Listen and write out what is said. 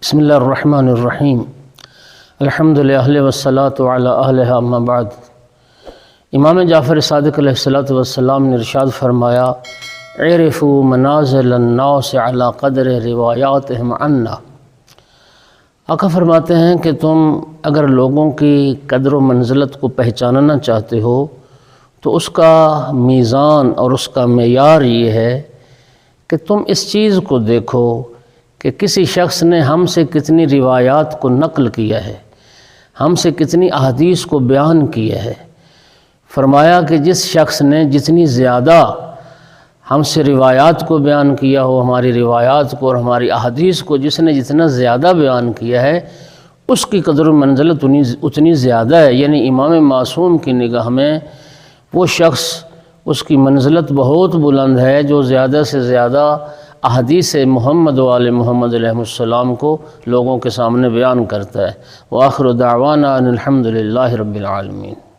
بسم اللہ الرحمن الرحیم الحمدللہ والصلاة علی اہلہا اما بعد۔ امام جعفر صادق علیہ السلام نے ارشاد فرمایا، اعرفوا منازل الناس علی قدر روایاتہم عنا۔ آقا فرماتے ہیں کہ تم اگر لوگوں کی قدر و منزلت کو پہچاننا چاہتے ہو تو اس کا میزان اور اس کا معیار یہ ہے کہ تم اس چیز کو دیکھو کہ کسی شخص نے ہم سے کتنی روایات کو نقل کیا ہے، ہم سے کتنی احادیث کو بیان کیا ہے۔ فرمایا کہ جس شخص نے جتنی زیادہ ہم سے روایات کو بیان کیا ہو، ہماری روایات کو اور ہماری احادیث کو جس نے جتنا زیادہ بیان کیا ہے، اس کی قدر و منزلت اتنی زیادہ ہے۔ یعنی امام معصوم کی نگاہ میں وہ شخص، اس کی منزلت بہت بلند ہے جو زیادہ سے زیادہ احادیث محمد و آل محمد علیہ السلام کو لوگوں کے سامنے بیان کرتا ہے۔ وآخر دعوانا ان الحمدللہ رب العالمین۔